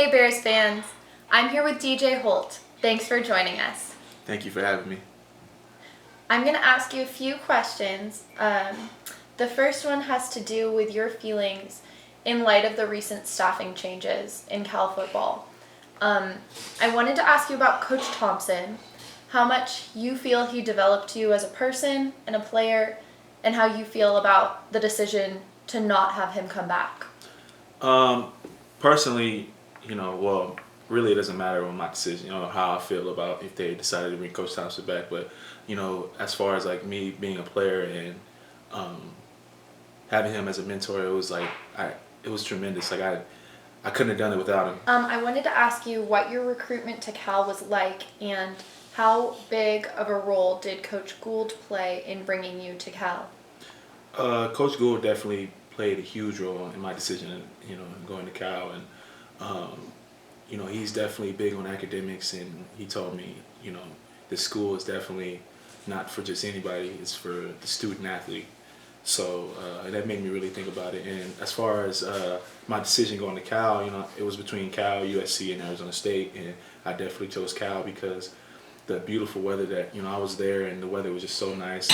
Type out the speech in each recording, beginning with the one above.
Hey Bears fans, I'm here with DJ Holt. Thanks for joining us. Thank you for having me. I'm going to ask you a few questions. The first one has to do with your feelings in light of the recent staffing changes in Cal football. I wanted to ask you about Coach Thompson, how much you feel he developed you as a person and a player, and how you feel about the decision to not have him come back. Personally, really it doesn't matter on my decision, how I feel about if they decided to bring Coach Thompson back. But, as far as like me being a player and having him as a mentor, it was like, it was tremendous. Like I couldn't have done it without him. I wanted to ask you what your recruitment to Cal was like and how big of a role did Coach Gould play in bringing you to Cal? Coach Gould definitely played a huge role in my decision, going to Cal. And, he's definitely big on academics, and he told me, the school is definitely not for just anybody, it's for the student athlete. So that made me really think about it. And as far as my decision going to Cal, it was between Cal, USC, and Arizona State, and I definitely chose Cal because the beautiful weather that, I was there, and the weather was just so nice.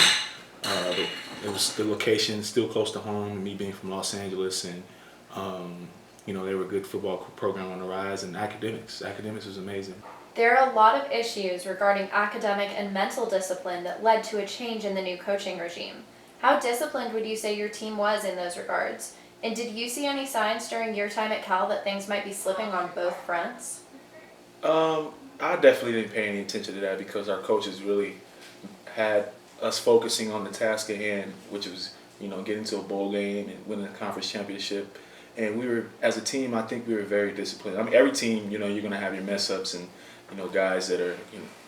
And, it was the location still close to home, me being from Los Angeles, and they were a good football program on the rise, and academics was amazing. There are a lot of issues regarding academic and mental discipline that led to a change in the new coaching regime. How disciplined would you say your team was in those regards? And did you see any signs during your time at Cal that things might be slipping on both fronts? I definitely didn't pay any attention to that because our coaches really had us focusing on the task at hand, which was, getting to a bowl game and winning a conference championship. And we were, as a team, I think we were very disciplined. I mean, every team, you're going to have your mess ups and, guys that are,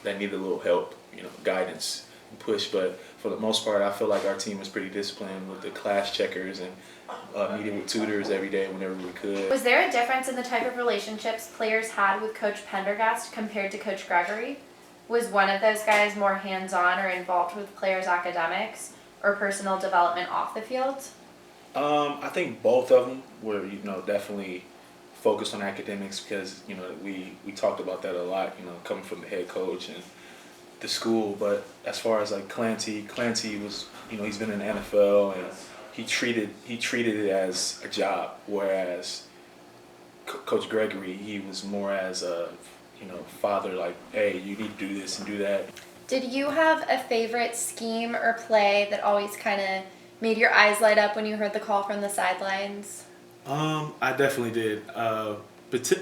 that need a little help, guidance and push. But for the most part, I feel like our team was pretty disciplined with the class checkers and meeting with tutors every day whenever we could. Was there a difference in the type of relationships players had with Coach Pendergast compared to Coach Gregory? Was one of those guys more hands-on or involved with players' academics or personal development off the field? I think both of them were, definitely focused on academics because, we talked about that a lot, coming from the head coach and the school. But as far as like Clancy was, he's been in the NFL and he treated it as a job, whereas Coach Gregory, he was more as a, father, like, hey, you need to do this and do that. Did you have a favorite scheme or play that always kind of made your eyes light up when you heard the call from the sidelines? I definitely did. But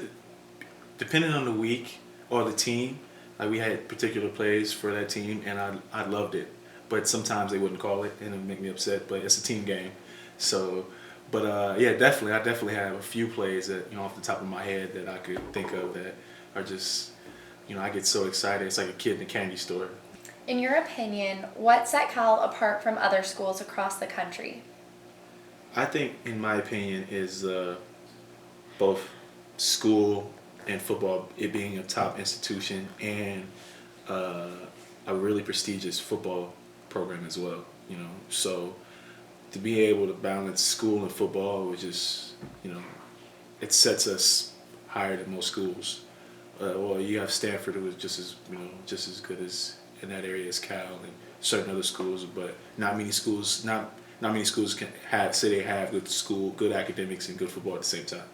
depending on the week or the team, like we had particular plays for that team, and I loved it. But sometimes they wouldn't call it, and it would make me upset. But it's a team game, so. But yeah, definitely, I definitely have a few plays that off the top of my head that I could think of that are just, I get so excited. It's like a kid in a candy store. In your opinion, what set Cal apart from other schools across the country? I think, in my opinion, is both school and football, it being a top institution and a really prestigious football program as well. So to be able to balance school and football was just, it sets us higher than most schools. Well, you have Stanford, who is just as good as in that area as Cal and certain other schools, but not many schools can say they have good academics and good football at the same time.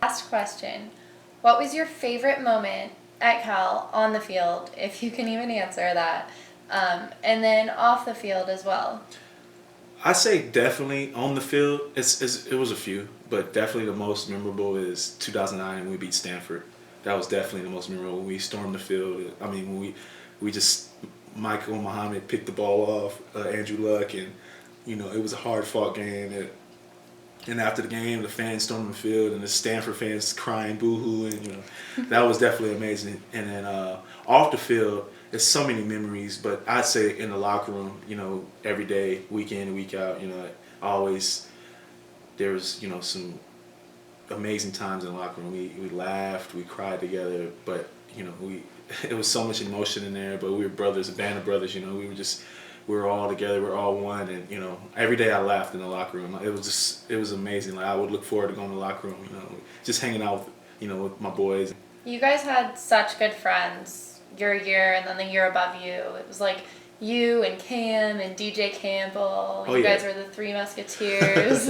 Last question. What was your favorite moment at Cal on the field, if you can even answer that, and then off the field as well? I say definitely on the field. It was a few, but definitely the most memorable is 2009 when we beat Stanford. That was definitely the most memorable. When we stormed the field. I mean, when we just Michael Muhammad picked the ball off Andrew Luck, and it was a hard-fought game. And after the game, the fans stormed the field, and the Stanford fans crying, boo-hooing. That was definitely amazing. And then off the field, there's so many memories. But I'd say in the locker room, every day, week in and week out, always there was some amazing times in the locker room. We laughed, we cried together, but it was so much emotion in there. But we were brothers, a band of brothers. We were all together, we were all one, and every day I laughed in the locker room. It was amazing. Like I would look forward to going to the locker room, just hanging out with with my boys. You guys had such good friends your year and then the year above you. It was like you and Cam and DJ Campbell. You guys were the Three Musketeers.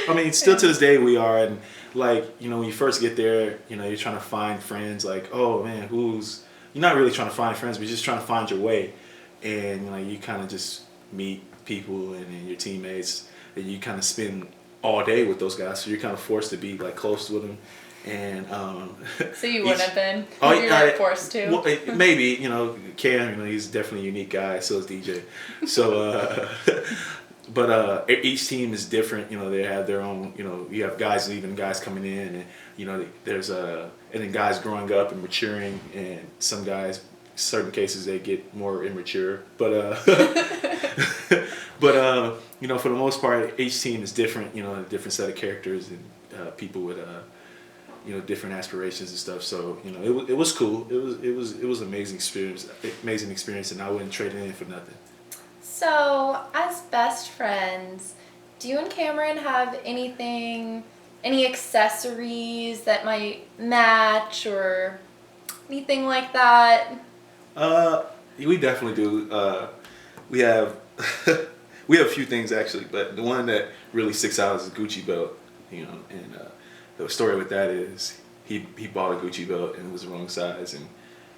I mean, still to this day we are. And like, when you first get there, you're trying to find friends. Like, oh man, you're not really trying to find friends, but you're just trying to find your way. And like, you kind of just meet people and your teammates, and you kind of spend all day with those guys. So you're kind of forced to be like close with them. And so you wouldn't have been. Oh, you were forced to. Well, maybe Cam. He's definitely a unique guy. So is DJ. So, but each team is different. They have their own. You have guys leaving, guys coming in, and there's and then guys growing up and maturing, and some guys, certain cases, they get more immature. But for the most part, each team is different. A different set of characters and people with different aspirations and stuff. So it was cool. It was an amazing experience, and I wouldn't trade it in for nothing. So as best friends, do you and Cameron have any accessories that might match or anything like that? We definitely do. We have we have a few things actually, but the one that really sticks out is a Gucci belt. And the story with that is he bought a Gucci belt and it was the wrong size, and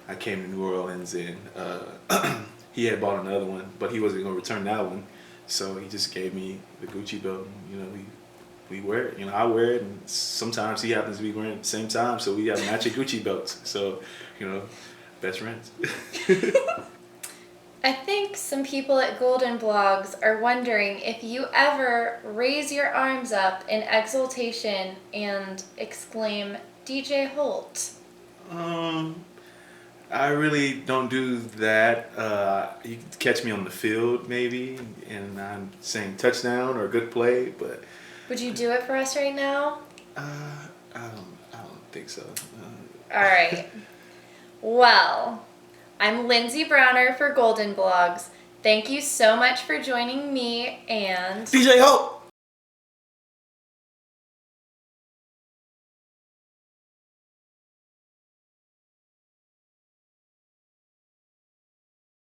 I came to New Orleans and he had bought another one, but he wasn't going to return that one, so he just gave me the Gucci belt. And, we wear it. I wear it, and sometimes he happens to be wearing it at the same time, so we have matching Gucci belts. So, best friends. I think some people at Golden Blogs are wondering if you ever raise your arms up in exultation and exclaim, DJ Holt. I really don't do that. You can catch me on the field maybe, and I'm saying touchdown or good play, but... Would you do it for us right now? I don't think so. All right. Well... I'm Lindsay Brauner for Golden Blogs. Thank you so much for joining me and... DJ Holt!